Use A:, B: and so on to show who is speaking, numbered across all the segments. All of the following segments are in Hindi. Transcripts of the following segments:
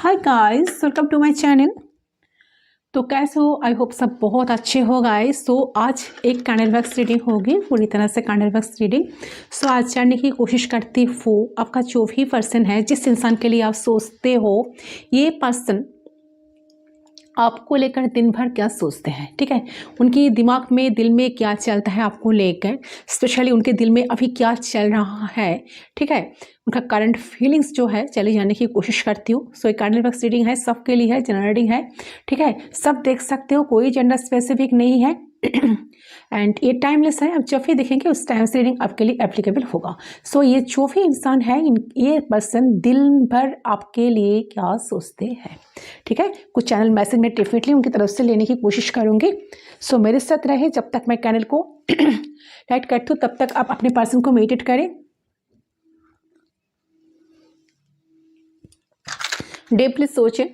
A: Hi guys, welcome to my channel. तो कैसे हो? आई होप सब बहुत अच्छे हो गाइस। सो आज एक कैंडल वैक्स रीडिंग होगी, पूरी तरह से कैंडल वैक्स रीडिंग। सो आज जानने की कोशिश करती हूँ आपका जो भी पर्सन है, जिस इंसान के लिए आप सोचते हो, ये पर्सन आपको लेकर दिन भर क्या सोचते हैं। ठीक है, उनकी दिमाग में, दिल में क्या चलता है आपको लेकर, स्पेशली उनके दिल में अभी क्या चल रहा है। ठीक है, उनका करंट फीलिंग्स जो है चले जाने की कोशिश करती हूँ। सो एक कैंडल वैक्स रीडिंग है, सबके लिए है, जनरल रीडिंग है। ठीक है, सब देख सकते हो, कोई जेंडर स्पेसिफिक नहीं है एंड ये टाइमलेस है। आप जब भी देखेंगे उस टाइम से रीडिंग आपके लिए एप्लीकेबल होगा। सो ये जो भी इंसान है, ये पर्सन दिल भर आपके लिए क्या सोचते हैं। ठीक है, कुछ चैनल मैसेज में डेफिनेटली उनकी तरफ से लेने की कोशिश करूंगी। सो मेरे साथ रहे जब तक मैं कैंडल को लाइट करती हूँ, तब तक आप अपने पर्सन को मेडिटेट करें, डीपली सोचें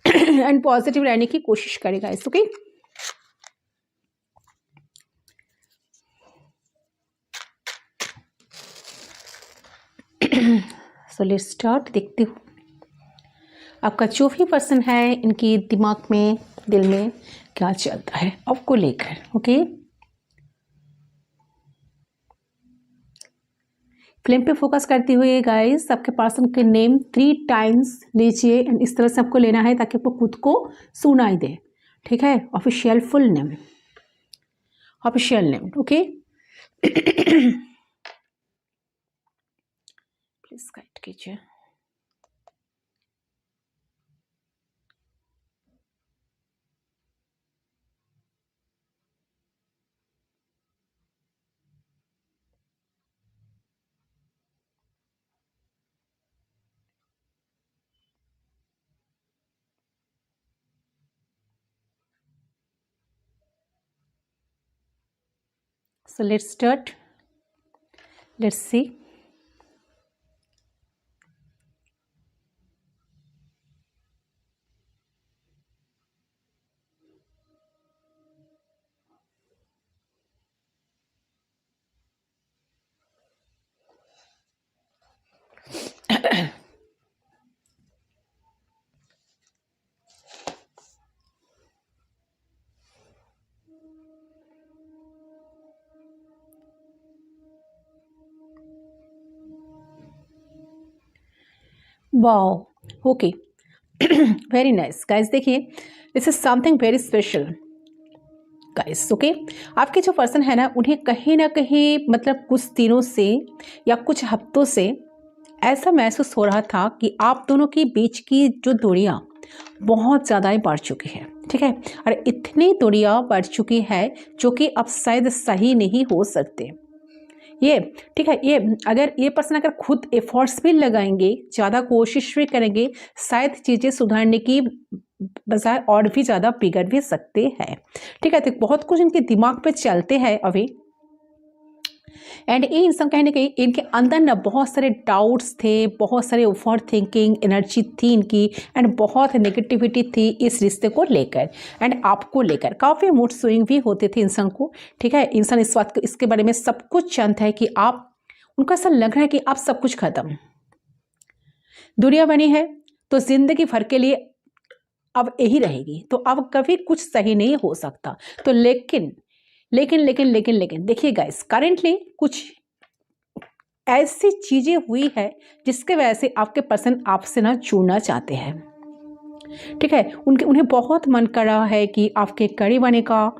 A: एंड पॉजिटिव रहने की कोशिश करेगा इस। Okay, so let's start. देखती हूँ आपका जो भी पर्सन है, इनकी दिमाग में, दिल में क्या चलता है आपको लेकर। ओके, फ्लेम पे फोकस करते हुए गाइस आपके पर्सन के नेम 3 टाइम्स लीजिए एंड इस तरह से आपको लेना है ताकि आपको खुद को सुनाई दे। ठीक है, official full name, official name. Okay, please guide कीजिए। So let's start. Let's see. Wow, okay, very nice guys. देखिए, this is something very special guys. Okay, आपके जो पर्सन है ना, उन्हें कहीं ना कहीं मतलब कुछ दिनों से या कुछ हफ्तों से ऐसा महसूस हो रहा था कि आप दोनों के बीच की जो दूरियां बहुत ज़्यादा ही बढ़ चुकी है। ठीक है, और इतनी दूरियां बढ़ चुकी है जो कि अब शायद सही नहीं हो सकते ये। ठीक है, ये अगर ये पर्सन अगर खुद एफर्ट्स भी लगाएंगे, ज़्यादा कोशिश भी करेंगे, शायद चीज़ें सुधारने की बजाय और भी ज़्यादा बिगड़ भी सकते हैं। ठीक है, तो बहुत कुछ इनके दिमाग पे चलते हैं अभी एंड ये इंसान कहीं ना कहीं इनके अंदर ना बहुत सारे डाउट्स थे, बहुत सारे ओवर थिंकिंग एनर्जी थी इनकी एंड बहुत नेगेटिविटी थी इस रिश्ते को लेकर एंड आपको लेकर। काफ़ी मूड स्विंग भी होते थे इंसान को। ठीक है, इंसान इस बात को, इसके बारे में सब कुछ जानता है कि आप, उनको ऐसा लग रहा है कि आप सब कुछ खत्म, दुनिया बनी है तो जिंदगी भर के लिए अब यही रहेगी, तो अब कभी कुछ सही नहीं हो सकता। तो लेकिन लेकिन लेकिन लेकिन लेकिन देखिए गाइस, करेंटली कुछ ऐसी चीजें हुई है जिसके वजह से आपके पर्सन आपसे ना जुड़ना चाहते हैं। ठीक है, उन्हें बहुत मन कर रहा है कि आपके करीब आने का,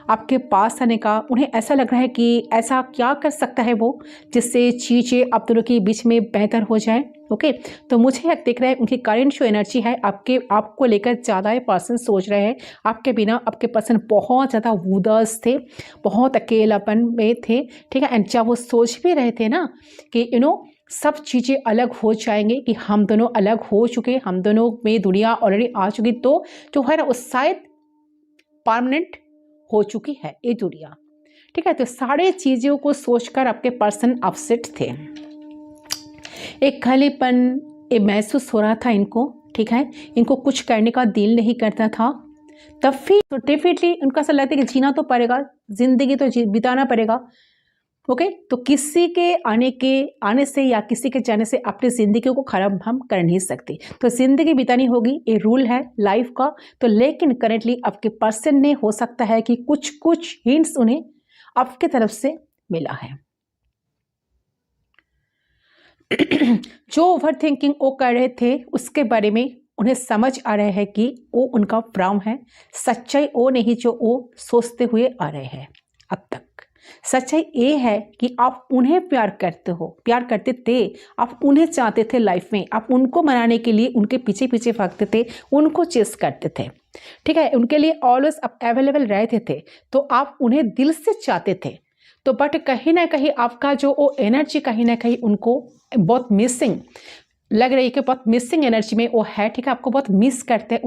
A: आपके पास आने का। उन्हें ऐसा लग रहा है कि ऐसा क्या कर सकता है वो जिससे चीज़ें आप दोनों के बीच में बेहतर हो जाए। ओके, तो मुझे दिख रहा है उनकी करंट जो एनर्जी है आपको लेकर ज़्यादा पर्सन सोच रहे हैं। आपके बिना आपके पर्सन बहुत ज़्यादा उदास थे, बहुत अकेलापन में थे। ठीक है, एंड जब वो सोच भी रहे थे ना कि सब चीज़ें अलग हो जाएंगे, कि हम दोनों अलग हो चुके, हम दोनों में दुनिया ऑलरेडी आ चुकी, तो जो है ना वो शायद परमानेंट हो चुकी है ये दुनिया। ठीक है, तो सारे चीज़ों को सोचकर आपके पर्सन अपसेट थे, एक खालीपन ये महसूस हो रहा था इनको। ठीक है, इनको कुछ करने का दिल नहीं करता था। तब भी तो डेफिनेटली उनका ऐसा लगता है कि जीना तो पड़ेगा, जिंदगी तो बिताना पड़ेगा। ओके तो किसी के आने से या किसी के जाने से अपनी ज़िंदगी को ख़राब हम कर नहीं सकते। तो ज़िंदगी बितानी होगी, ये रूल है लाइफ का। तो लेकिन करेंटली आपके पर्सन ने हो सकता है कि कुछ कुछ हिंट्स उन्हें आपके तरफ से मिला है। जो ओवर थिंकिंग वो कर रहे थे उसके बारे में उन्हें समझ आ रहा है कि वो उनका भ्रम है, सच्चाई वो नहीं जो वो सोचते हुए आ रहे हैं अब तक। सच्चाई ये है कि आप उन्हें प्यार करते हो, प्यार करते थे, आप उन्हें चाहते थे लाइफ में, आप उनको मनाने के लिए उनके पीछे पीछे भागते थे, उनको चेस करते थे, ठीक है, उनके लिए ऑलवेज आप अवेलेबल रहते थे, तो आप उन्हें दिल से चाहते थे। तो बट कहीं ना कहीं आपका जो वो एनर्जी कहीं ना कहीं उनको बहुत मिसिंग लग रही है कि बहुत मिसिंग एनर्जी में वो है, ठीक है, आपको बहुत मिस करते हैं,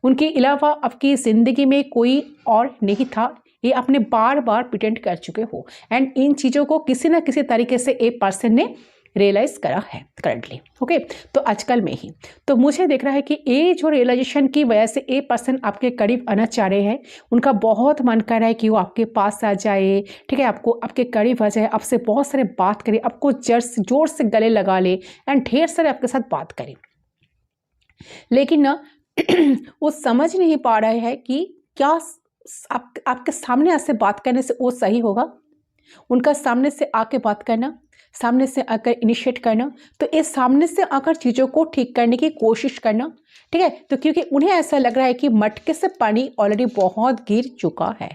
A: उनके अलावा आपकी ज़िंदगी में कोई और नहीं था, ये आपने बार बार प्रिटेंड कर चुके हो। एंड इन चीज़ों को किसी ना किसी तरीके से एक पर्सन ने रियलाइज करा है करंटली। ओके तो आजकल में ही तो मुझे देख रहा है कि ये जो रियलाइजेशन की वजह से एक पर्सन आपके करीब आना चाह रहे हैं, उनका बहुत मन कर रहा है कि वो आपके पास आ जाए, ठीक है, आपको आपके करीब आ जाए, आपसे बहुत सारे बात करे, आपको जोर से गले लगा ले एंड ढेर सारे आपके साथ बात करे। लेकिन ना वो समझ नहीं पा रहे हैं कि क्या आपके सामने ऐसे बात करने से वो सही होगा, उनका सामने से आके बात करना, सामने से आकर इनिशिएट करना, तो इस सामने से आकर चीज़ों को ठीक करने की कोशिश करना, ठीक है, तो क्योंकि उन्हें ऐसा लग रहा है कि मटके से पानी ऑलरेडी बहुत गिर चुका है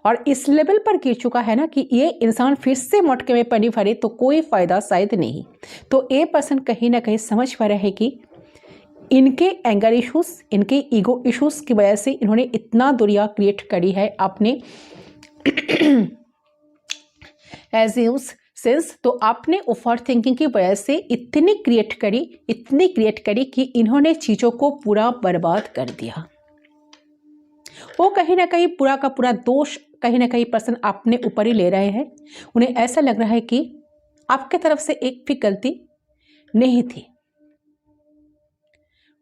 A: और इस लेवल पर गिर चुका है ना कि ये इंसान फिर से मटके में पानी भरे तो कोई फ़ायदा शायद नहीं। तो ये पर्सन कहीं ना कहीं समझ पा रहे हैं कि इनके एंगर इश्यूज़, इनके ईगो इश्यूज़ की वजह से इन्होंने इतना दूरियां क्रिएट करी है आपने एज यूज सेंस, तो आपने ओवर थिंकिंग की वजह से इतनी क्रिएट करी कि इन्होंने चीज़ों को पूरा बर्बाद कर दिया। वो कहीं ना कहीं पूरा का पूरा दोष कहीं ना कहीं पर्सन अपने ऊपर ही ले रहे हैं। उन्हें ऐसा लग रहा है कि आपके तरफ से एक भी गलती नहीं थी।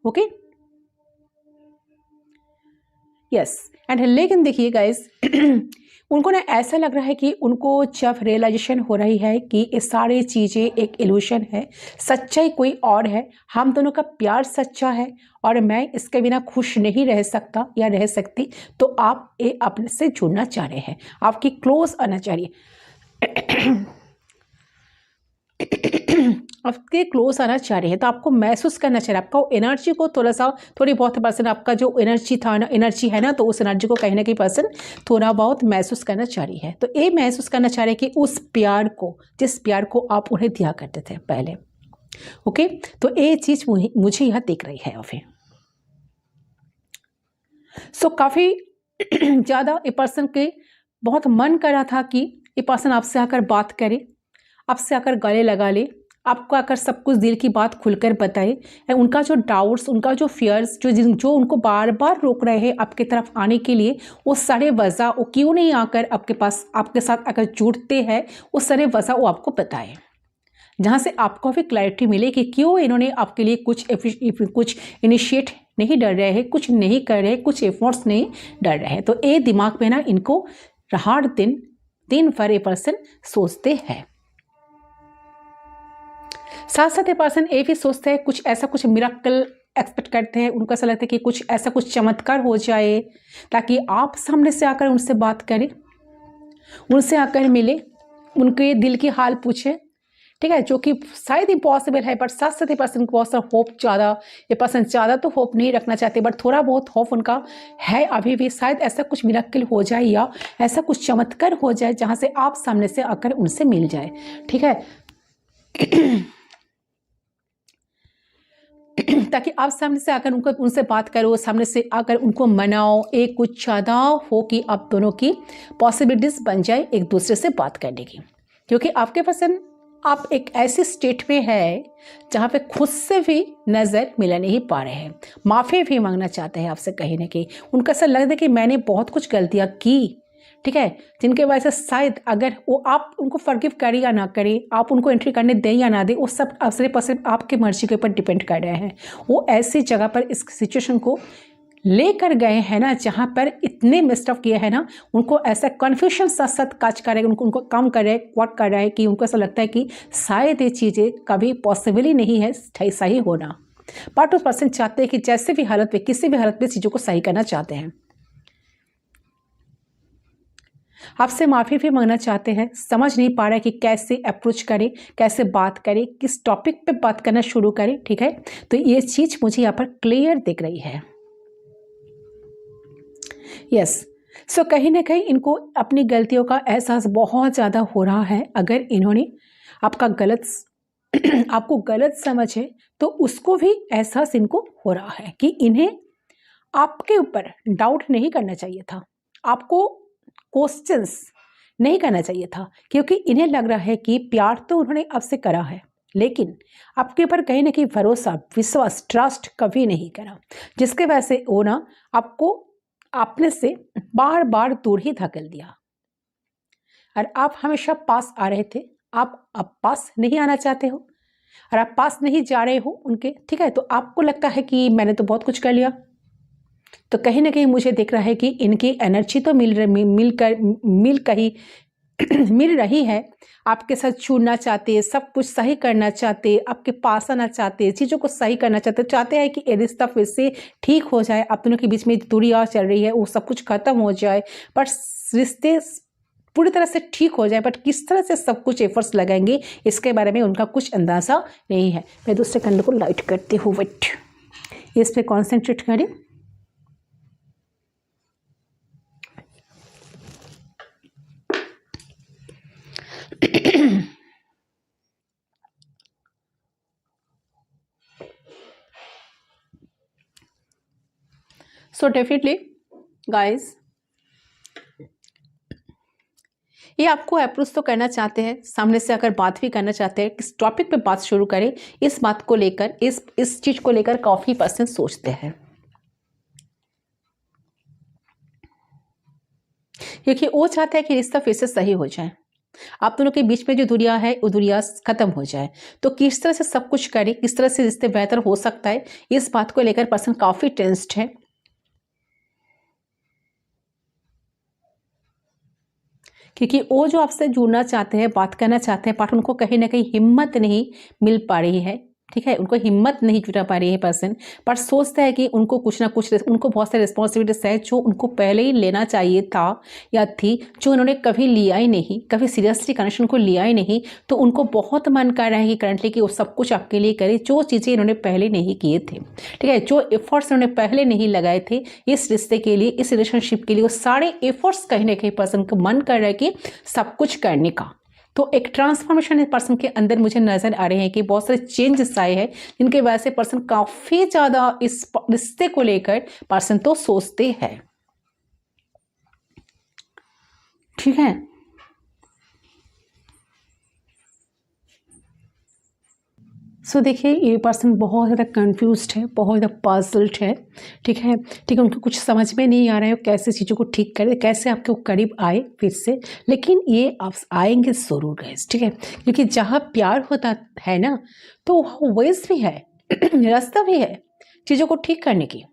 A: ओके यस एंड लेकिन देखिए गाइस उनको ना ऐसा लग रहा है कि उनको जब रियलाइजेशन हो रही है कि ये सारी चीज़ें एक इल्यूशन है, सच्चाई कोई और है, हम दोनों का प्यार सच्चा है और मैं इसके बिना खुश नहीं रह सकता या रह सकती, तो आप ये अपने से जुड़ना चाह रहे हैं, आपकी क्लोज आना चाहिए आपके क्लोज आना चाह रहे हैं, तो आपको महसूस करना चाहिए, आपका एनर्जी को थोड़ी बहुत पर्सन आपका जो एनर्जी था ना, एनर्जी है ना, तो उस एनर्जी को कहीं ना कहीं पर्सन थोड़ा बहुत महसूस करना चाह रही है। तो ये महसूस करना चाह रहे हैं कि उस प्यार को, जिस प्यार को आप उन्हें दिया करते थे पहले। ओके तो ये चीज़ मुझे यहाँ दिख रही है। फिर सो काफ़ी ज़्यादा ये पर्सन के बहुत मन कर रहा था कि ये पर्सन आपसे आकर बात करे, आपसे आकर गले लगा ले, आपको आकर सब कुछ दिल की बात खुलकर बताए, उनका जो डाउट्स, उनका जो फियर्स जो उनको बार बार रोक रहे हैं आपके तरफ आने के लिए, वो सारे वजह वो क्यों नहीं आकर आपके पास आपके साथ अगर जुड़ते हैं, वो सारे वजह वो आपको बताए, जहाँ से आपको भी क्लैरिटी मिले कि क्यों इन्होंने आपके लिए कुछ इनिशिएट नहीं डर रहे हैं, कुछ नहीं कर रहे, कुछ एफर्ट्स नहीं डर रहे हैं। तो ये दिमाग में ना इनको हर दिन भर ये पर्सन सोचते हैं। साथ साथ ये पर्सन ये भी सोचते हैं कुछ मिरेकल एक्सपेक्ट करते हैं, उनको ऐसा लगता है कि कुछ चमत्कार हो जाए ताकि आप सामने से आकर उनसे बात करें, उनसे आकर मिले, उनके दिल की हाल पूछे, ठीक है, जो कि शायद इम्पॉसिबल है, बट साथ साथ ये पर्सन को बहुत सारा होप ये पर्सन ज़्यादा तो होप नहीं रखना चाहते, बट थोड़ा बहुत होप उनका है अभी भी, शायद ऐसा कुछ मिरेकल हो जाए या ऐसा कुछ चमत्कार हो जाए जहाँ से आप सामने से आकर उनसे मिल जाए, ठीक है ताकि आप सामने से आकर उनसे बात करो, सामने से आकर उनको मनाओ, एक कुछ ज़्यादा हो कि आप दोनों की पॉसिबिलिटीज़ बन जाए एक दूसरे से बात करने की। क्योंकि आपके पर्सन आप एक ऐसे स्टेट में है जहाँ पे खुद से भी नज़र मिला नहीं पा रहे हैं, माफ़ी भी मांगना चाहते हैं आपसे कहीं ना कहीं। उनको ऐसा लगता है कि मैंने बहुत कुछ गलतियाँ की, ठीक है, जिनके वजह से शायद अगर वो आप उनको फॉरगिव करें या ना करें, आप उनको एंट्री करने दें या ना दें, वो सब सिर्फ आपके मर्जी के ऊपर डिपेंड कर रहे हैं। वो ऐसी जगह पर इस सिचुएशन को लेकर गए हैं ना, जहाँ पर इतने मिस्टअप किए हैं ना, उनको ऐसा कन्फ्यूजन साथ साथ काज कर रहे हैं, उनको काम कर रहे हैं, वर्क कर रहा है कि उनको ऐसा लगता है कि शायद ये चीज़ें कभी पॉसिबल ही नहीं है सही होना। बट उस पर्सन चाहते हैं कि जैसे भी हालत में, किसी भी हालत में चीज़ों को सही करना चाहते हैं, आपसे माफ़ी भी मांगना चाहते हैं, समझ नहीं पा रहा है कि कैसे अप्रोच करें, कैसे बात करें, किस टॉपिक पे बात करना शुरू करें। ठीक है, तो ये चीज़ मुझे यहाँ पर क्लियर दिख रही है। यस, सो कहीं ना कहीं इनको अपनी गलतियों का एहसास बहुत ज़्यादा हो रहा है। अगर इन्होंने आपका आपको गलत समझे तो उसको भी एहसास इनको हो रहा है कि इन्हें आपके ऊपर डाउट नहीं करना चाहिए था, आपको क्वेश्चंस नहीं करना चाहिए था, क्योंकि इन्हें लग रहा है कि प्यार तो उन्होंने आपसे करा है, लेकिन आपके ऊपर कहीं ना कहीं भरोसा, विश्वास, ट्रस्ट कभी नहीं करा, जिसके वजह से वो ना आपको अपने से बार बार दूर ही धकेल दिया। और आप हमेशा पास आ रहे थे, आप अब पास नहीं आना चाहते हो और आप पास नहीं जा रहे हो उनके। ठीक है, तो आपको लगता है कि मैंने तो बहुत कुछ कर लिया। तो कहीं ना कहीं मुझे दिख रहा है कि इनकी एनर्जी तो मिल रही है, आपके साथ जुड़ना चाहते, सब कुछ सही करना चाहते, आपके पास आना चाहते, चीज़ों को सही करना चाहते हैं कि ये रिश्ता फिर से ठीक हो जाए, आप दोनों के बीच में दूरियां चल रही है वो सब कुछ खत्म हो जाए, बट रिश्ते पूरी तरह से ठीक हो जाए। बट किस तरह से सब कुछ एफर्ट्स लगाएंगे इसके बारे में उनका कुछ अंदाज़ा नहीं है। मैं दूसरे कंडे को लाइट करती हूँ, वेट, इस पर कॉन्सेंट्रेट करें। सो डेफिनेटली गाइस, ये आपको अप्रोच तो करना चाहते हैं, सामने से अगर बात भी करना चाहते हैं, किस टॉपिक पे बात शुरू करें, इस बात को लेकर, इस चीज को लेकर काफी पर्सन सोचते हैं, क्योंकि वो चाहते हैं कि रिश्ता फिर से सही हो जाए, आप दोनों के बीच में जो दूरियां है वो दूरियां खत्म हो जाए। तो किस तरह से सब कुछ करें, किस तरह से रिश्ते बेहतर हो सकता है, इस बात को लेकर पर्सन काफी टेंस्ड है। क्योंकि वो जो आपसे जुड़ना चाहते हैं, बात करना चाहते हैं, बट उनको कहीं ना कहीं हिम्मत नहीं मिल पा रही है। ठीक है, उनको हिम्मत नहीं जुटा पा रही है पर्सन, पर सोचता है कि उनको कुछ ना कुछ, उनको बहुत सारी रिस्पॉन्सिबिलिटीज है जो उनको पहले ही लेना चाहिए था या थी, जो उन्होंने कभी लिया ही नहीं, कभी सीरियसली कनेक्शन को लिया ही नहीं। तो उनको बहुत मन कर रहा है कि करंटली कि वो सब कुछ आपके लिए करे, जो चीज़ें इन्होंने पहले नहीं किए थे। ठीक है, जो एफर्ट्स इन्होंने पहले नहीं लगाए थे इस रिश्ते के लिए, इस रिलेशनशिप के लिए, वो सारे एफर्ट्स कहीं ना कहीं पर्सन को मन कर रहा है कि सब कुछ करने का। तो एक ट्रांसफॉर्मेशन पर्सन के अंदर मुझे नजर आ रहे हैं कि बहुत सारे चेंजेस आए हैं, जिनके वजह से पर्सन काफी ज्यादा इस रिश्ते को लेकर पर्सन तो सोचते हैं। ठीक है, सो देखिए, ये पर्सन बहुत ज़्यादा कंफ्यूज्ड है, बहुत ज़्यादा पजल्ड है। ठीक है, उनको कुछ समझ में नहीं आ रहा है कैसे चीज़ों को ठीक करे, कैसे आपके करीब आए फिर से, लेकिन ये आप आएंगे ज़रूर गाइस। ठीक है, क्योंकि जहाँ प्यार होता है ना, तो वहाँ वेज भी है, रास्ता भी है चीज़ों को ठीक करने की।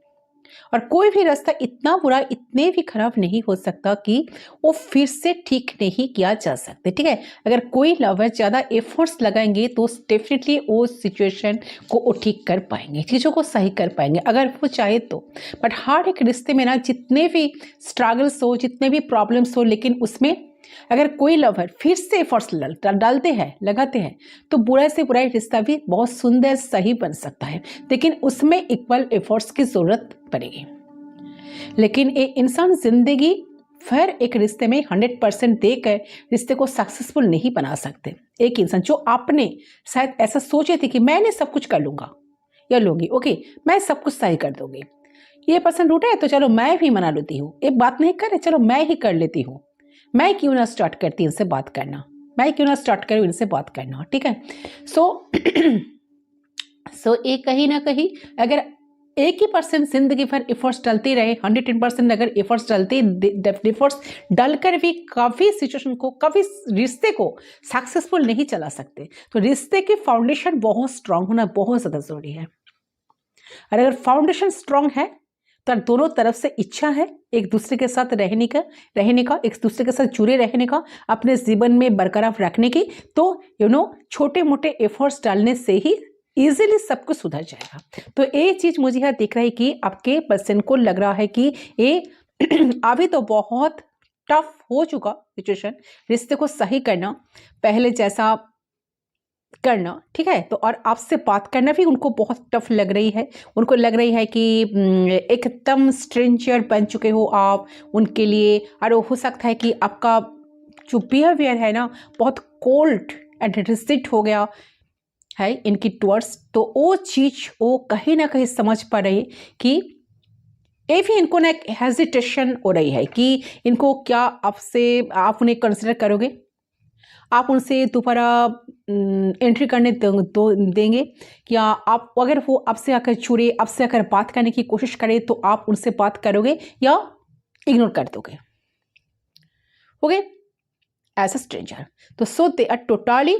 A: और कोई भी रास्ता इतना बुरा, इतने भी खराब नहीं हो सकता कि वो फिर से ठीक नहीं किया जा सकते। ठीक है, अगर कोई लवर ज़्यादा एफर्ट्स लगाएंगे तो डेफिनेटली वो सिचुएशन को वो ठीक कर पाएंगे, चीज़ों को सही कर पाएंगे अगर वो चाहे तो। बट हर एक रिश्ते में ना, जितने भी स्ट्रगल्स हो, जितने भी प्रॉब्लम्स हो, लेकिन उसमें अगर कोई लवर फिर से एफर्ट्स डालते हैं, लगाते हैं, तो बुरा से बुरा रिश्ता भी बहुत सुंदर सही बन सकता है, लेकिन उसमें इक्वल एफर्ट्स की जरूरत पड़ेगी। लेकिन एक इंसान जिंदगी फिर एक रिश्ते में 100% देकर रिश्ते को सक्सेसफुल नहीं बना सकते। एक इंसान जो आपने शायद ऐसा सोचे थे कि मैंने सब कुछ कर लूंगा या लूंगी, ओके, मैं सब कुछ सही कर दूंगी, ये पर्सन रूठा है तो चलो मैं भी मना लेती हूँ, एक बात नहीं करे, चलो मैं ही कर लेती हूँ, मैं क्यों ना स्टार्ट करती इनसे बात करना, मैं क्यों ना स्टार्ट करूँ इनसे बात करना। ठीक है, सो एक कहीं ना कहीं अगर एक ही पर्सन जिंदगी भर एफर्ट्स डालते रहे, 110% अगर एफर्ट्स डालकर भी काफ़ी सिचुएशन को, काफ़ी रिश्ते को सक्सेसफुल नहीं चला सकते, तो रिश्ते की फाउंडेशन बहुत स्ट्रांग होना बहुत ज़्यादा जरूरी है। और अगर फाउंडेशन स्ट्रांग है तो दोनों तरफ से इच्छा है एक दूसरे के साथ रहने का एक दूसरे के साथ जुड़े रहने का, अपने जीवन में बरकरार रखने की। तो छोटे मोटे एफर्ट्स डालने से ही इजीली सब कुछ सुधर जाएगा। तो ये चीज मुझे यहाँ दिख रहा है कि आपके पर्सन को लग रहा है कि ये अभी तो बहुत टफ हो चुका सिचुएशन, रिश्ते को सही करना, पहले जैसा करना, ठीक है। तो और आपसे बात करना भी उनको बहुत टफ लग रही है। उनको लग रही है कि एकदम स्ट्रेंजर बन चुके हो आप उनके लिए, और हो सकता है कि आपका जो बिहेवियर है ना बहुत कोल्ड एंड रिजिड हो गया है इनकी टुवर्ड्स। तो वो चीज वो कहीं ना कहीं समझ पा रही है कि ये भी इनको ना एक हेजिटेशन हो रही है कि इनको क्या आपसे आप उन्हें कंसिडर करोगे, आप उनसे दोबारा एंट्री करने देंगे, या आप अगर वो आपसे आकर जुड़े, आपसे आकर बात करने की कोशिश करे तो आप उनसे बात करोगे या इग्नोर कर दोगे। Okay, as a stranger. तो सो दे आर टोटली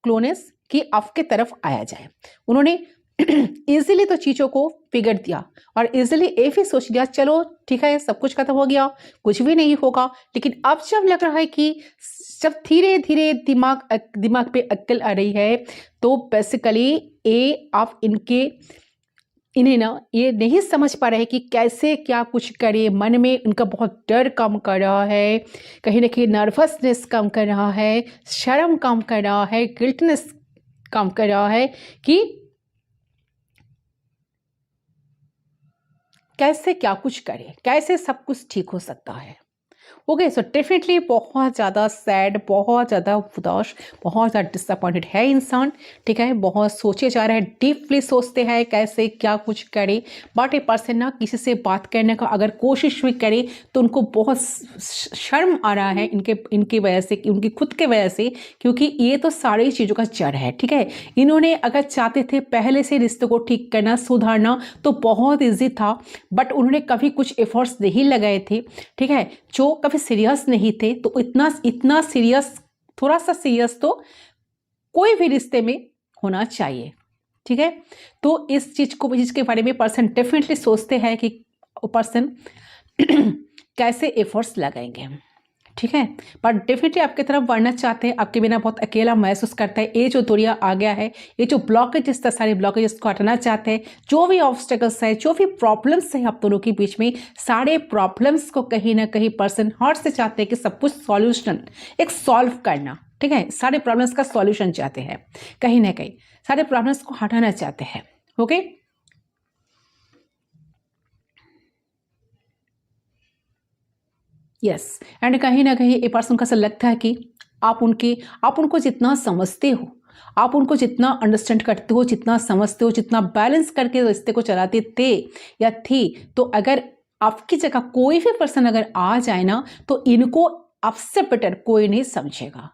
A: क्लोनेस कि आपके तरफ आया जाए। उन्होंने इजीली तो चीज़ों को बिगड़ दिया और इजीली ये भी सोच लिया चलो ठीक है सब कुछ खत्म हो गया, कुछ भी नहीं होगा। लेकिन अब जब लग रहा है कि जब धीरे धीरे दिमाग पे अक्ल आ रही है, तो बेसिकली ये आप इन्हें ना ये नहीं समझ पा रहे कि कैसे क्या कुछ करे। मन में उनका बहुत डर काम कर रहा है, कहीं ना कहीं नर्वसनेस काम कर रहा है, शर्म काम कर रहा है, गिल्टनेस काम कर रहा है कि कैसे क्या कुछ करे, कैसे सब कुछ ठीक हो सकता है। ओके, सो डेफिनेटली बहुत ज़्यादा सैड, बहुत ज़्यादा उदास, बहुत ज़्यादा डिसअपॉइंटेड है इंसान, ठीक है। बहुत सोचे जा रहे हैं, डीपली सोचते हैं कैसे क्या कुछ करे। बट ए पर्सन ना किसी से बात करने का अगर कोशिश भी करे तो उनको बहुत शर्म आ रहा है इनकी वजह से, उनकी खुद के वजह से, क्योंकि ये तो सारी चीज़ों का जड़ है, ठीक है। इन्होंने अगर चाहते थे पहले से रिश्ते को ठीक करना, सुधारना तो बहुत ईजी था, बट उन्होंने कभी कुछ एफर्ट्स नहीं लगाए थे, ठीक है, जो कभी सीरियस नहीं थे। तो इतना सीरियस, थोड़ा सा सीरियस तो कोई भी रिश्ते में होना चाहिए, ठीक है। तो इस चीज के बारे में पर्सन डेफिनेटली सोचते हैं कि पर्सन कैसे एफर्ट्स लगाएंगे, ठीक है। पर डेफिनेटली आपकी तरफ बढ़ना चाहते हैं, आपके बिना बहुत अकेला महसूस करता है। ये जो दूरिया आ गया है, ये जो ब्लॉकेजेस था, सारे ब्लॉकेजेस को हटाना चाहते हैं। जो भी ऑब्स्टेकल्स है, जो भी प्रॉब्लम्स है आप दोनों के बीच में, सारे प्रॉब्लम्स को कहीं ना कहीं पर्सन हार्ट से चाहते हैं कि सब कुछ सॉल्यूशन एक सॉल्व करना, ठीक है। सारे प्रॉब्लम्स का सॉल्यूशन चाहते हैं, कहीं ना कहीं सारे प्रॉब्लम्स को हटाना चाहते हैं। ओके, यस, एंड कहीं ना कहीं ए पर्सन को ऐसा लगता है कि आप उनको जितना समझते हो, आप उनको जितना अंडरस्टैंड करते हो, जितना समझते हो, जितना बैलेंस करके रिश्ते को चलाते थे या थी, तो अगर आपकी जगह कोई भी पर्सन अगर आ जाए ना तो इनको आपसे बेटर कोई नहीं समझेगा।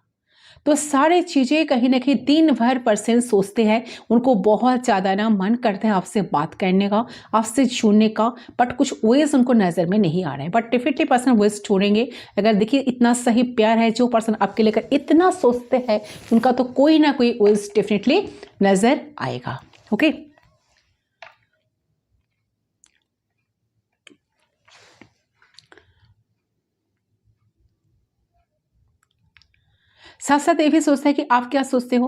A: तो सारे चीज़ें कहीं ना कहीं दिन भर पर्सन सोचते हैं, उनको बहुत ज़्यादा ना मन करता है आपसे बात करने का, आपसे जुड़ने का, बट कुछ वेज उनको नज़र में नहीं आ रहे हैं। बट डेफिनेटली पर्सन वेज छोड़ेंगे। अगर देखिए इतना सही प्यार है, जो पर्सन आपके लेकर इतना सोचते हैं, उनका तो कोई ना कोई वेज डेफिनेटली नज़र आएगा। ओके, साथ साथ ये भी सोचता है कि आप क्या सोचते हो,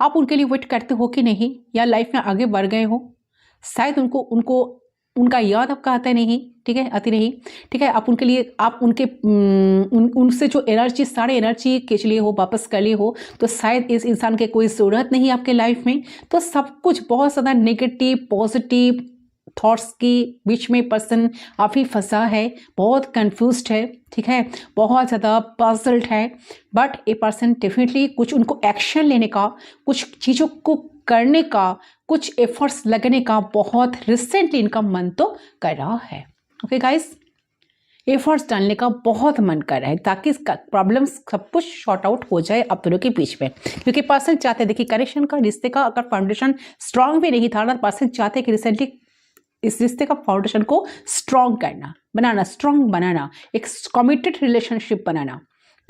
A: आप उनके लिए वेट करते हो कि नहीं, या लाइफ में आगे बढ़ गए हो। शायद उनका याद आपका आता नहीं, ठीक है, आती नहीं, ठीक है। आप उनके लिए, आप उनसे जो एनर्जी, सारे एनर्जी खींच लिए हो, वापस कर लिए हो, तो शायद इस इंसान के कोई ज़रूरत नहीं आपके लाइफ में। तो सब कुछ बहुत ज़्यादा नेगेटिव पॉजिटिव थॉट्स के बीच में पर्सन काफ़ी फंसा है, बहुत कंफ्यूज्ड है, ठीक है, बहुत ज़्यादा पजल्ड है। बट ए पर्सन डेफिनेटली कुछ उनको एक्शन लेने का, कुछ चीज़ों को करने का, कुछ एफर्ट्स लगने का बहुत रिसेंटली इनका मन तो कर रहा है। ओके गाइस, एफर्ट्स डालने का बहुत मन कर रहा है ताकि प्रॉब्लम्स सब कुछ शॉर्ट आउट हो जाए आप दोनों के बीच में। क्योंकि पर्सन चाहते हैं, देखिए कनेक्शन का, रिश्ते का अगर फाउंडेशन स्ट्रांग भी नहीं था ना, पर्सन चाहते हैं कि रिसेंटली इस रिश्ते का फाउंडेशन को स्ट्रांग करना, बनाना, स्ट्रांग बनाना, एक कमिटेड रिलेशनशिप बनाना,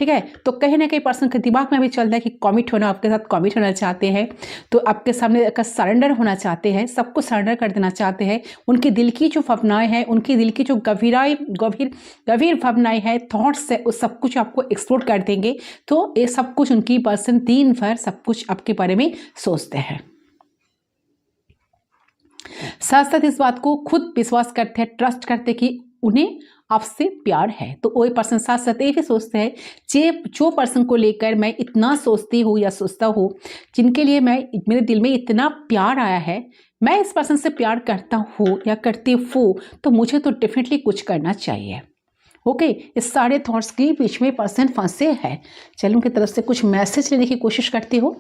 A: ठीक है। तो कहीं ना कहीं पर्सन के दिमाग में भी चलता है कि कमिट होना, आपके साथ कमिट होना चाहते हैं, तो आपके सामने का सरेंडर होना चाहते हैं, सबको सरेंडर कर देना चाहते हैं। उनकी दिल की जो भावनाएं हैं, उनकी दिल की जो गभीर भावनाएं हैं, थॉट्स है, उस सब कुछ आपको एक्सप्लोर कर देंगे। तो ये सब कुछ उनकी पर्सन दिन भर सब कुछ आपके बारे में सोचते हैं। साथ साथ इस बात को खुद विश्वास करते हैं, ट्रस्ट करते कि उन्हें आपसे प्यार है। तो वही पर्सन साथ साथ ये भी सोचते हैं जो पर्सन को लेकर मैं इतना सोचती हूँ या सोचता हूँ, जिनके लिए मेरे दिल में इतना प्यार आया है, मैं इस पर्सन से प्यार करता हूँ या करती हूँ, तो मुझे तो डेफिनेटली कुछ करना चाहिए। ओके, इस सारे थॉट्स के बीच में पर्सन फंसे हैं। चलो उनकी तरफ से कुछ मैसेज लेने की कोशिश करती हूँ।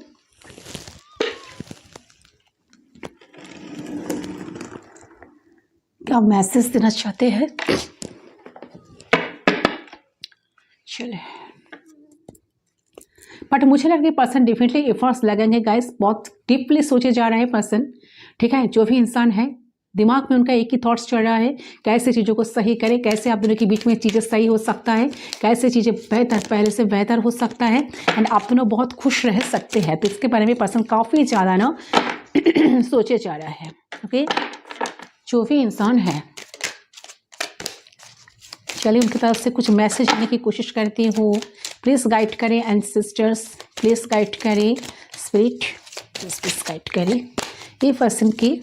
A: क्या मैसेज देना चाहते हैं? चले, बट मुझे लग रहा है पर्सन डेफिनेटली एफर्ट्स लगेंगे गाइस, बहुत डीपली सोचे जा रहे हैं पर्सन। ठीक है, जो भी इंसान है दिमाग में उनका एक ही थॉट्स चल रहा है, कैसे चीज़ों को सही करें, कैसे आप दोनों के बीच में चीज़ें सही हो सकता है, कैसे चीज़ें बेहतर पहले से बेहतर हो सकता है, एंड आप दोनों बहुत खुश रह सकते हैं। तो इसके बारे में पर्सन काफ़ी ज़्यादा ना सोचे जा रहा है। ओके, जो भी इंसान है, चलिए उनकी तरफ से कुछ मैसेज लेने की कोशिश करती हूँ। प्लीज़ गाइड करें एंसेस्टर्स, प्लीज़ गाइड करें स्पिरिट, प्लीज़ गाइड करें ये पर्सन की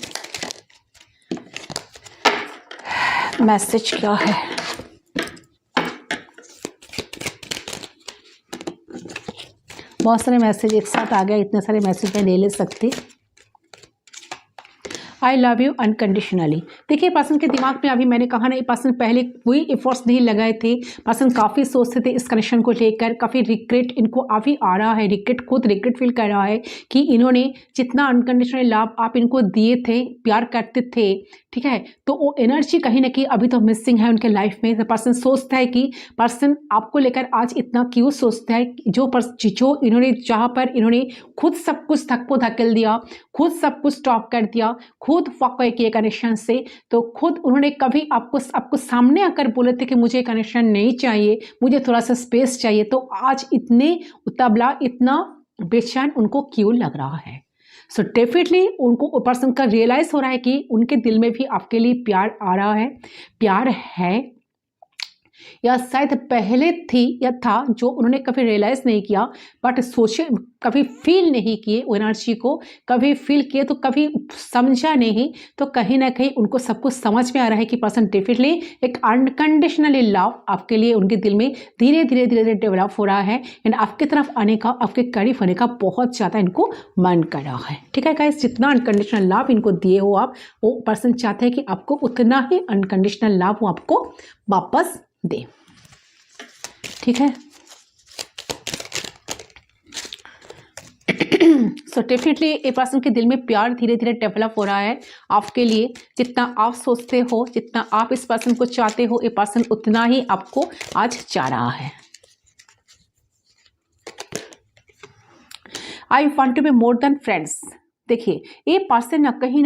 A: मैसेज क्या है। बहुत सारे मैसेज एक साथ आ गए, इतने सारे मैसेज मैं ले सकती। I love you unconditionally. देखिए पर्सन के दिमाग में, अभी मैंने कहा ना, ये पर्सन पहले कोई एफर्ट्स नहीं लगाए थे। पर्सन काफ़ी सोचते थे इस कनेक्शन को लेकर, काफ़ी रिग्रेट इनको अभी आ रहा है, खुद रिग्रेट फील कर रहा है कि इन्होंने जितना अनकंडीशनल लव आप इनको दिए थे, प्यार करते थे, ठीक है, तो वो एनर्जी कहीं ना कहीं अभी तो मिसिंग है उनके लाइफ में। तो पर्सन सोचता है कि पर्सन आपको लेकर आज इतना क्यों सोचता है, जो इन्होंने जहाँ पर इन्होंने खुद सब कुछ धक्को धकेल दिया, खुद सब कुछ स्टॉप कर दिया, खुद वॉक किए कनेक्शन से, तो खुद उन्होंने कभी आपको सामने आकर बोले थे कि मुझे कनेक्शन नहीं चाहिए, मुझे थोड़ा सा स्पेस चाहिए, तो आज इतने उतावला, इतना बेचैन उनको क्यों लग रहा है। सो डेफिनेटली उनको पर्सन का रियलाइज हो रहा है कि उनके दिल में भी आपके लिए प्यार आ रहा है, प्यार है, या शायद पहले थी या था, जो उन्होंने कभी रियलाइज नहीं किया, बट सोचे, कभी फील नहीं किए, वो एनर्जी को कभी फील किए तो कभी समझा नहीं। तो कहीं ना कहीं उनको सब कुछ समझ में आ रहा है कि पर्सन डेफिनेटली एक अनकंडीशनली लव आपके लिए उनके दिल में धीरे धीरे डेवलप हो रहा है, एंड आपकी तरफ आने का, आपके करीब होने का बहुत ज़्यादा इनको मन कर रहा है। ठीक है गाइस, जितना अनकंडीशनल लव इनको दिए हो आप, वो पर्सन चाहते हैं कि आपको उतना ही अनकंडीशनल लव वो आपको वापस दे। ठीक है, सो डेफिनेटली ए पर्सन के दिल में प्यार धीरे धीरे डेवलप हो रहा है आपके लिए। जितना आप सोचते हो, जितना आप इस पर्सन को चाहते हो, ए पर्सन उतना ही आपको आज चाह रहा है। I want to be more than friends. देखिए ये पर्सन ना कहीं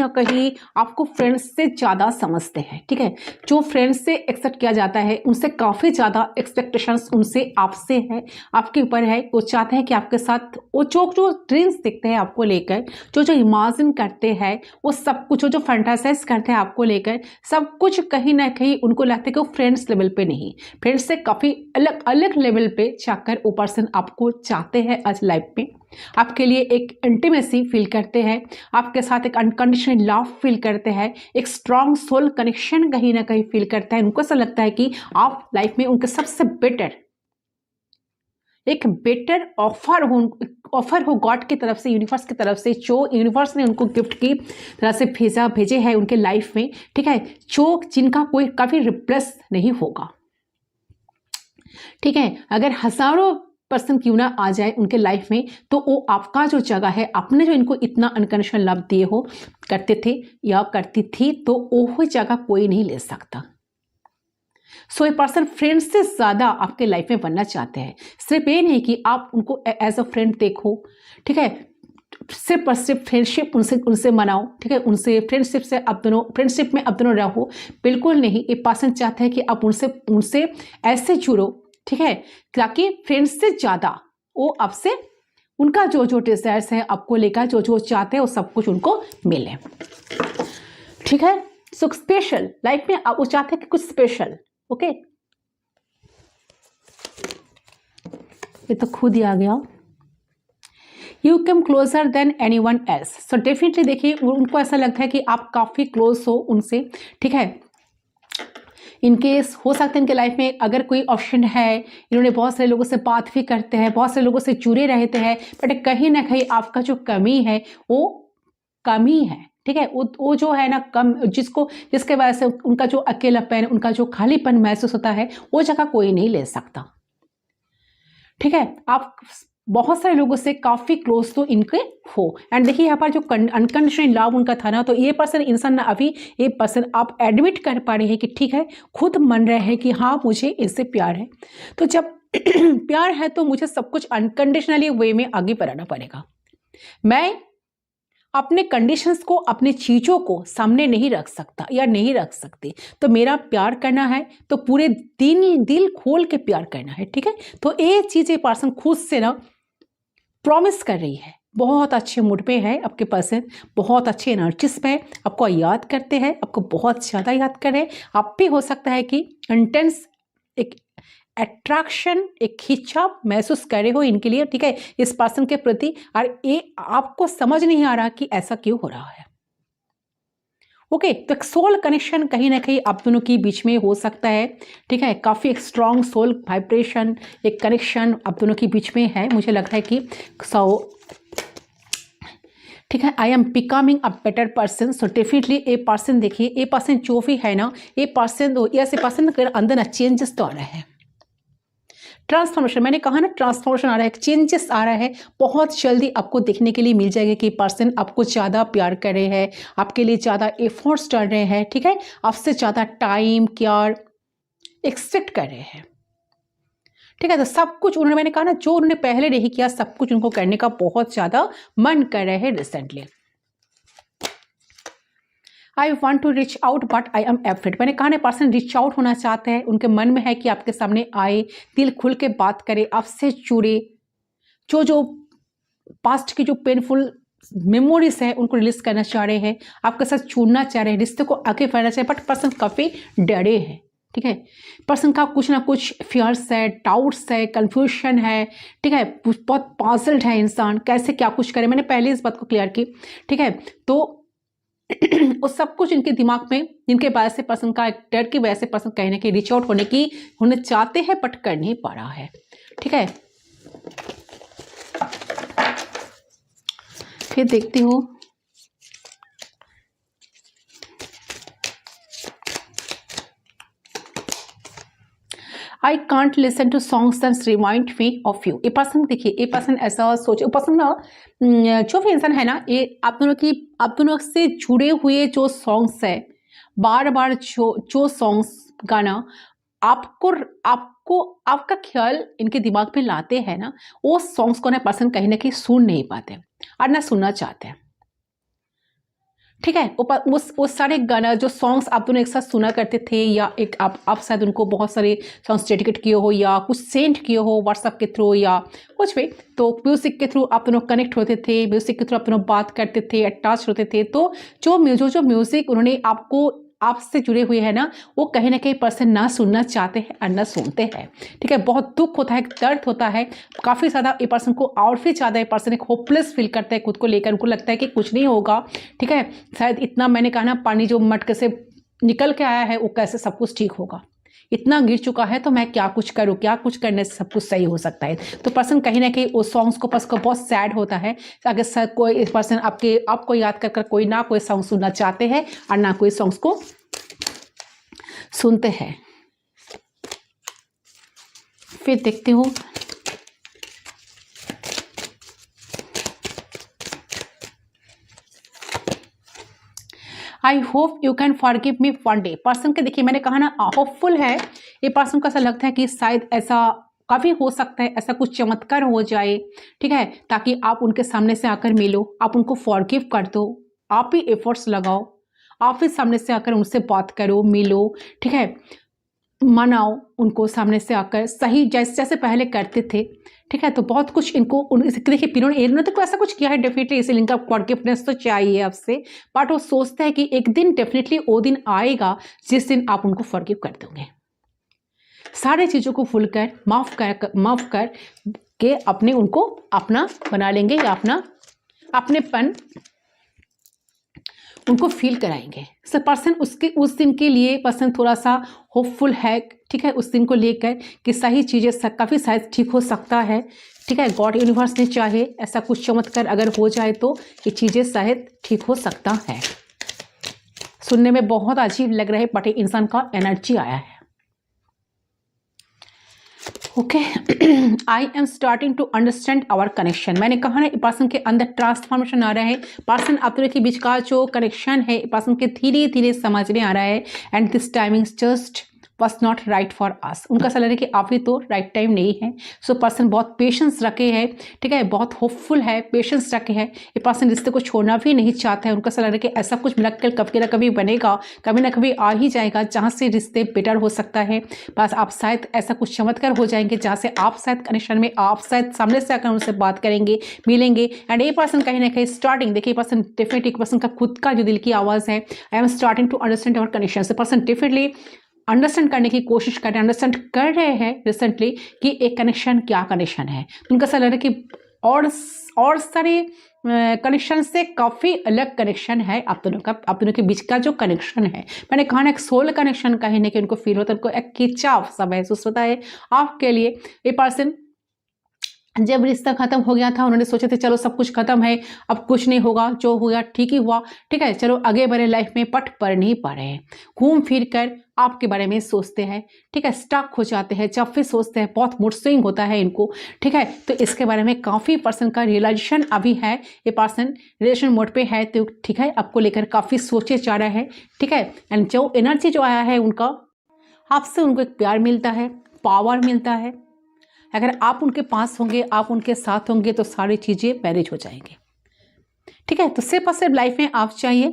A: आपको फ्रेंड्स से ज़्यादा समझते हैं। ठीक है, जो फ्रेंड्स से एक्सेप्ट किया जाता है, उनसे काफ़ी ज़्यादा एक्सपेक्टेशंस उनसे आपसे है, आपके ऊपर है। वो चाहते हैं कि आपके साथ वो जो ड्रीम्स देखते हैं आपको लेकर, जो इमेजिन करते हैं, वो सब कुछ, जो फैंटासाइज करते हैं आपको लेकर, सब कुछ कहीं ना कहीं उनको लगता है कि वो फ्रेंड्स लेवल पे नहीं, फ्रेंड्स से काफ़ी अलग लेवल पे जाकर वो पर्सन आपको चाहते हैं आज लाइफ में। आपके लिए एक इंटीमेसी फील करते हैं, आपके साथ एक अनकंडीशनल लव फील करते हैं, एक स्ट्रॉन्ग सोल कनेक्शन कहीं ना कहीं फील करता है। उनको ऐसा लगता है कि आप लाइफ में उनके सबसे बेटर ऑफर हो गॉड की तरफ से, यूनिवर्स की तरफ से, जो यूनिवर्स ने उनको गिफ्ट की तरह से भेजे हैं उनके लाइफ में। ठीक है, जो जिनका कोई कभी रिप्लेस नहीं होगा। ठीक है, अगर हजारों पर्सन क्यों ना आ जाए उनके लाइफ में, तो वो आपका जो जगह है, आपने जो इनको इतना अनकंडीशनल लव दिए हो, करते थे या करती थी, तो वो जगह कोई नहीं ले सकता। सो ये पर्सन फ्रेंड से ज़्यादा आपके लाइफ में बनना चाहते हैं। सिर्फ ये नहीं कि आप उनको एज अ फ्रेंड देखो, ठीक है, सिर्फ और सिर्फ फ्रेंडशिप उनसे मनाओ। ठीक है, उनसे फ्रेंडशिप में आप दोनों रहो, बिल्कुल नहीं। ये पर्सन चाहते हैं कि आप उनसे ऐसे जुड़ो ठीक है, ताकि फ्रेंड्स से ज़्यादा वो आपसे उनका जो जो डिजायर्स है आपको लेकर जो जो चाहते हैं वो सब कुछ उनको मिले, ठीक है। सो स्पेशल लाइफ में आप वो चाहते हैं कि कुछ स्पेशल, ओके। ये तो खुद ही आ गया। You come closer then any one else. So definitely देखिए उनको ऐसा लगता है कि आप काफ़ी क्लोज हो उनसे, ठीक है। इनकेस हो सकता है इनके लाइफ में अगर कोई ऑप्शन है, इन्होंने बहुत सारे लोगों से बात भी करते हैं, बहुत सारे लोगों से जुड़े रहते हैं, बट कहीं ना कहीं आपका जो कमी है वो कमी है, ठीक है। वो जो है ना कम, जिसके वजह से उनका जो अकेलापन, उनका जो खालीपन महसूस होता है वो जगह कोई नहीं ले सकता, ठीक है। आप बहुत सारे लोगों से काफी क्लोज तो इनके हो। एंड देखिए यहाँ पर जो अनकंडीशनल लव उनका था ना, तो ये पर्सन इंसान ना अभी ये पर्सन आप एडमिट कर पा रहे हैं कि ठीक है, खुद मान रहे हैं कि हाँ मुझे इससे प्यार है। तो जब प्यार है तो मुझे सब कुछ अनकंडीशनली वे में आगे बढ़ाना पड़ेगा। मैं अपने कंडीशंस को, अपने चीज़ों को सामने नहीं रख सकता या नहीं रख सकती। तो मेरा प्यार करना है तो पूरे दिल खोल के प्यार करना है, ठीक है। तो ये चीज़ ये पर्सन खुद से ना प्रॉमिस कर रही है। बहुत अच्छे मूड पे है आपके पर्सन, बहुत अच्छे एनर्जीज पे है, आपको याद करते हैं, आपको बहुत ज़्यादा याद कर रहे हैं। आप भी हो सकता है कि इंटेंस एक अट्रैक्शन, एक खिंचाव महसूस कर रहे हो इनके लिए, ठीक है, इस पर्सन के प्रति। और ये आपको समझ नहीं आ रहा कि ऐसा क्यों हो रहा है, ओके। तो एक सोल कनेक्शन कहीं ना कहीं आप दोनों के बीच में हो सकता है, ठीक है। काफ़ी एक स्ट्रॉन्ग सोल वाइब्रेशन, एक कनेक्शन आप दोनों के बीच में है। मुझे लगता है कि ठीक है, I am becoming a better person. So definitely ये पर्सन, देखिए ये पर्सन जो भी है ना, ये पर्सन ऐसे पर्सन के अंदर ना चेंजेस तो आ रहा है, ट्रांसफॉर्मेशन। मैंने कहा ना ट्रांसफॉर्मेशन आ रहा है, चेंजेस आ रहा है। बहुत जल्दी आपको देखने के लिए मिल जाएगा कि पर्सन आपको ज़्यादा प्यार कर रहे हैं, आपके लिए ज़्यादा एफर्ट्स डाल रहे हैं, ठीक है, आपसे ज़्यादा टाइम केयर एक्सपेक्ट कर रहे हैं, ठीक है। तो सब कुछ उन्होंने, मैंने कहा ना जो उन्होंने पहले नहीं किया सब कुछ उनको करने का बहुत ज़्यादा मन कर रहे हैं recently. I want to reach out but I am afraid. मैंने कहा ना पर्सन रिच आउट होना चाहते हैं, उनके मन में है कि आपके सामने आए, दिल खुल के बात करे, आपसे जुड़े, जो पास्ट की जो पेनफुल मेमोरीज है उनको रिलीज करना चाह रहे हैं, आपके साथ जुड़ना चाह रहे हैं, रिश्ते को आगे बढ़ाना चाह रहे हैं, बट पर्सन काफ़ी डरे हैं, ठीक है। पर्सन का कुछ ना कुछ फियर्स है, डाउट्स है, कंफ्यूजन है, ठीक है, बहुत पॉजल्ड है इंसान, कैसे क्या कुछ करे। मैंने पहले इस बात को क्लियर की, ठीक है। तो वो सब कुछ इनके दिमाग में, इनके वजह से पर्सन का एक डर की वजह से पर्सन कहीं ना कहीं रीच आउट होने चाहते हैं बट कर नहीं पा रहा है, ठीक है। फिर देखती हूँ I can't listen to songs that remind me of you. ये पर्सन, देखिए ये पर्सन ऐसा सोचे, पर्सन ना जो भी इंसान है ना, ये आप दोनों से जुड़े हुए जो सॉन्ग्स है, बार बार जो सॉन्ग्स गाना आपको आपका ख्याल इनके दिमाग में लाते हैं ना, वो सॉन्ग्स को ना पर्सन कहीं ना कहीं सुन नहीं पाते और ना सुनना चाहते हैं, ठीक है। वो सारे गाना जो सॉन्ग्स आप दोनों एक साथ सुना करते थे, या एक आप शायद उनको बहुत सारे सॉन्ग्स डेडिकेट किए हो या कुछ सेंड किए हो व्हाट्सएप के थ्रू या कुछ भी, तो म्यूज़िक के थ्रू आप दोनों कनेक्ट होते थे, म्यूज़िक के थ्रू आप दोनों बात करते थे, अटैच होते थे। तो जो म्यूज़िक उन्होंने आपसे जुड़े हुए हैं ना, वो कहीं ना कहीं पर्सन ना सुनना चाहते हैं और ना सुनते हैं, ठीक है। बहुत दुख होता है, दर्द होता है काफ़ी ज़्यादा ये पर्सन को, और भी ज़्यादा ये पर्सन एक होपलेस फील करता है खुद को लेकर, उनको लगता है कि कुछ नहीं होगा, ठीक है। शायद इतना, मैंने कहा ना पानी जो मटके से निकल के आया है वो कैसे सब कुछ ठीक होगा, इतना गिर चुका है तो मैं क्या कुछ करूँ, क्या कुछ करने से सब कुछ सही हो सकता है। तो पर्सन कहीं ना कहीं उस सॉन्ग्स को पर्सन को बहुत सैड होता है। अगर कोई पर्सन आपको याद कर कोई ना कोई सॉन्ग सुनना चाहते हैं और ना कोई सॉन्ग्स को सुनते हैं। फिर देखती हूँ I hope you can forgive me one day. Person के देखिए मैंने कहा ना होपफुल है ये पर्सन को, ऐसा लगता है कि शायद ऐसा काफ़ी हो सकता है, ऐसा कुछ चमत्कार हो जाए, ठीक है, ताकि आप उनके सामने से आकर मिलो, आप उनको फॉरगिव कर दो, आप ही एफर्ट्स लगाओ, आप ही सामने से आकर उनसे बात करो, मिलो, ठीक है। मनाओ उनको सामने से आकर, सही जैसे जैसे पहले करते थे, ठीक है। तो बहुत कुछ इनको देखिए इन्होंने तो ऐसा कुछ किया है डेफिनेटली, इसलिए इनका फॉरगिवनेस तो चाहिए आपसे, बट वो सोचते हैं कि एक दिन डेफिनेटली वो दिन आएगा जिस दिन आप उनको फॉरगिव कर दोगे, सारी चीज़ों को भूल कर माफ़ कर के अपने उनको अपना बना लेंगे, या अपनेपन उनको फील कराएंगे। सो पर्सन उस दिन के लिए पर्सन थोड़ा सा होपफुल है, ठीक है, उस दिन को लेकर कि सही चीज़ें काफ़ी शायद ठीक हो सकता है, ठीक है। गॉड यूनिवर्स ने चाहे ऐसा कुछ चमत्कार अगर हो जाए तो ये चीज़ें शायद ठीक हो सकता है। सुनने में बहुत अजीब लग रहा है, बट इंसान का एनर्जी आया है। Okay, I am starting to understand our connection. मैंने कहा ना, पर्सन के अंदर ट्रांसफॉर्मेशन आ रहा है, पर्सन आप दोनों के बीच का जो कनेक्शन है पर्सन के धीरे धीरे समझने आ रहा है, and this timing just was not right for us. उनका ऐसा लग रहा है कि अभी तो राइट टाइम नहीं है। सो पर्सन बहुत पेशेंस रखे है, ठीक है, बहुत होपफुल है, पेशेंस रखे है। ये पर्सन रिश्ते को छोड़ना भी नहीं चाहता है। उनका ऐसा लग रहा है कि ऐसा कुछ मिलकर कभी ना कभी बनेगा, कभी ना कभी आ ही जाएगा जहाँ से रिश्ते बेटर हो सकता है। बस आप शायद ऐसा कुछ चमत्कार हो जाएंगे जहाँ से आप शायद कनेक्शन में, आप शायद सामने से आकर उनसे बात करेंगे, मिलेंगे। एंड ये पर्सन कहीं ना कहीं स्टार्टिंग, देखिए पर्सन डेफिनेटली, पर्सन का खुद का जो दिल की आवाज़ है, I am starting to understand our connection. से पर्सन डेफिनेटली अंडरस्टैंड करने की कोशिश कर रहे हैं, अंडरस्टैंड कर रहे हैं रिसेंटली कि एक कनेक्शन क्या कनेक्शन है। उनका ऐसा लग रहा है कि और सारे कनेक्शन से काफ़ी अलग कनेक्शन है आप दोनों के बीच का जो कनेक्शन है। मैंने कहा ना, एक सोल कनेक्शन कहीं ना कहीं उनको फील होता है, उनको एक खिंचाव सा महसूस होता है आपके लिए। ये पर्सन जब रिश्ता खत्म हो गया था, उन्होंने सोचे थे चलो सब कुछ खत्म है, अब कुछ नहीं होगा, जो हुआ ठीक ही हुआ, ठीक है, चलो आगे बढ़े लाइफ में, पट पर नहीं पड़े हैं। घूम फिर कर आपके बारे में सोचते हैं, ठीक है, स्टक हो जाते हैं, जब फिर सोचते हैं, बहुत मूड स्विंग होता है इनको, ठीक है। तो इसके बारे में काफ़ी पर्सन का रियलाइजेशन अभी है। ये पर्सन रिलेशन मोड पे है, तो ठीक है, आपको लेकर काफ़ी सोचे जा रहा है, ठीक है। एंड जो एनर्जी जो आया है उनका, आपसे उनको एक प्यार मिलता है, पावर मिलता है। अगर आप उनके पास होंगे, आप उनके साथ होंगे, तो सारी चीज़ें मैनेज हो जाएंगी, ठीक है। तो सिर्फ और सिर्फ लाइफ में आप चाहिए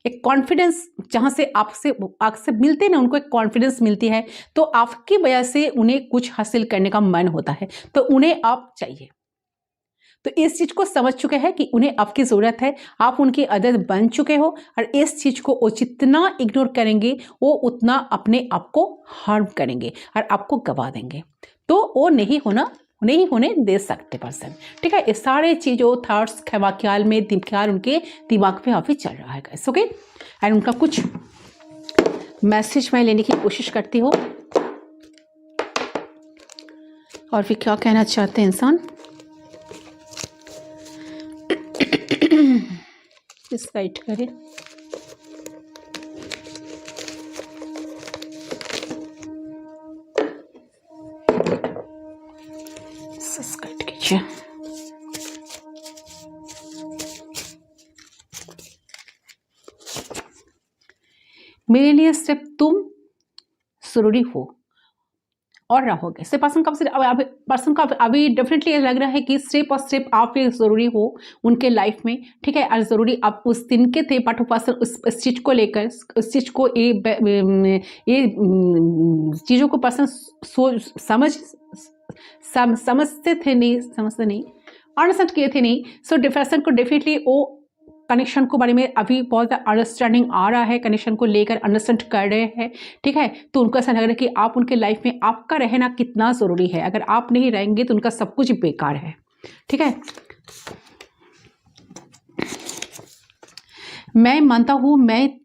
A: एक कॉन्फिडेंस, जहाँ से आपसे मिलते ना, उनको एक कॉन्फिडेंस मिलती है, तो आपकी वजह से उन्हें कुछ हासिल करने का मन होता है, तो उन्हें आप चाहिए। तो इस चीज़ को समझ चुके हैं कि उन्हें आपकी ज़रूरत है, आप उनकी आदत बन चुके हो, और इस चीज़ को वो जितना इग्नोर करेंगे वो उतना अपने आप को हार्म करेंगे और आपको गवा देंगे। तो वो नहीं होने दे सकते पर्सन, ठीक है। ये सारे चीज़ों, थॉट्स, ख्याल उनके दिमाग में अभी चल रहा है गाइस, ओके। एंड उनका कुछ मैसेज मैं लेने की कोशिश करती हूँ, और फिर क्या कहना चाहते हैं इंसान। इस राइट करें, सब्सक्राइब कीजिए। मेरे लिए सिर्फ तुम जरूरी हो और रहोगे। सिर्फ पर्सन का अभी डेफिनेटली लग रहा है कि सिर्फ और सिर्फ आप ही जरूरी हो उनके लाइफ में, ठीक है। और जरूरी आप उस दिन के थे, बट पर्सन उस चीज़ को लेकर, उस चीज़ को ये चीज़ों को पर्सन समझते नहीं, अंडरस्टैंड किए थे नहीं। सो पर्सन को डेफिनेटली वो कनेक्शन को बारे में अभी बहुत अंडरस्टैंडिंग आ रहा है, कनेक्शन को लेकर अंडरस्टैंड कर रहे हैं, ठीक है। तो उनको ऐसा लग रहा है कि आप उनके लाइफ में, आपका रहना कितना ज़रूरी है। अगर आप नहीं रहेंगे तो उनका सब कुछ बेकार है, ठीक है। मैं मानता हूँ मैं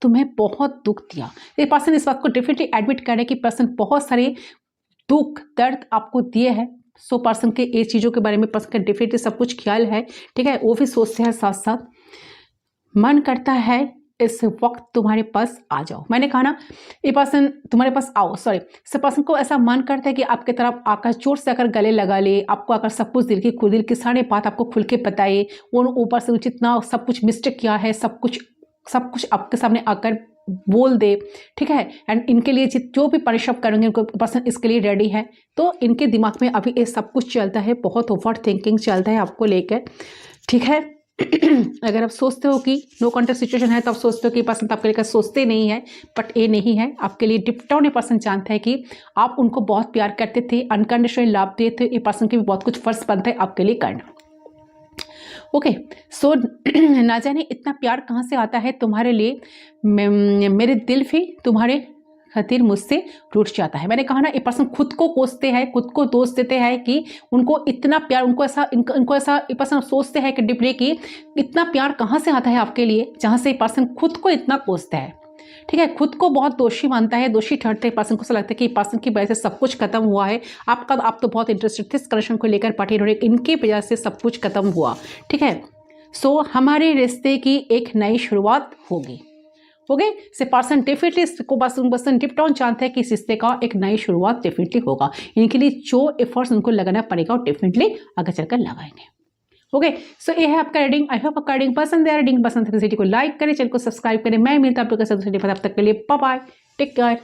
A: तुम्हें बहुत दुख दिया। ये पर्सन इस बात को डेफिनेटली एडमिट कर रहे हैं कि पर्सन बहुत सारे दुख दर्द आपको दिए हैं। सो पर्सन के ये चीज़ों के बारे में पर्सन का डेफिनेटली सब कुछ ख्याल है, ठीक है। वो भी सोचते हैं, साथ साथ मन करता है इस वक्त तुम्हारे पास आ जाओ। मैंने कहा ना, ये पर्सन तुम्हारे पास आओ, सॉरी, सब पर्सन को ऐसा मन करता है कि आपके तरफ आकर जोर से आकर गले लगा ले, आपको आकर सब कुछ दिल की सारी बात आपको खुल के बताए, वो ऊपर से जितना सब कुछ मिस्टेक किया है सब कुछ आपके सामने आकर बोल दे, ठीक है। एंड इनके लिए जो भी परिश्रम करेंगे उनको पर्सन इसके लिए रेडी है। तो इनके दिमाग में अभी ये सब कुछ चलता है, बहुत ओवर थिंकिंग चलता है आपको लेकर, ठीक है। अगर आप सोचते हो कि नो कॉन्टेक्ट सिचुएशन है तो आप सोचते हो कि पर्सन आपके लिए सोचते नहीं है, बट ये नहीं है। आपके लिए डिप डाउन ये पर्सन जानता है कि आप उनको बहुत प्यार करते थे, अनकंडीशनली लव दिए थे। ये पर्सन के भी बहुत कुछ फर्ज बनता है आपके लिए करना। ओके सो ना जाने इतना प्यार कहाँ से आता है तुम्हारे लिए। मेरे दिल भी तुम्हारे खातिर मुझसे रूठ जाता है। मैंने कहा ना, ये पर्सन खुद को कोसते हैं, खुद को दोष देते हैं कि उनको इतना प्यार, उनको ऐसा ये पर्सन सोचते हैं कि डिपली कि इतना प्यार कहाँ से आता है आपके लिए, जहाँ से ये पर्सन खुद को इतना कोसता है। ठीक है, खुद को बहुत दोषी मानता है, दोषी ठहरते हैं। पर्सन को ऐसा लगता है कि पर्सन की वजह से सब कुछ खत्म हुआ है। आप तो बहुत इंटरेस्टेड थे इस कनेक्शन को लेकर, बट इन्होंने इनकी वजह से सब कुछ खत्म हुआ। ठीक है, सो हमारे रिश्ते की एक नई शुरुआत होगी। ओके, से पर्सन डेफिनेटली इसको पर्सन डिप डाउन जानते हैं कि इस रिश्ते का एक नई शुरुआत डेफिनेटली होगा। इनके लिए जो एफर्ट्स उनको लगाना पड़ेगा वो डेफिनेटली आगे चलकर लगाएंगे। ओके सो ये है आपका रीडिंग। आई होप आपका रीडिंग पसंद है। रीडिंग पसंद है तो को लाइक करें, चैनल को सब्सक्राइब करें। मैं मिलता हूं आप लोगों के साथ। तब तक के लिए बाय बाय, टेक केयर।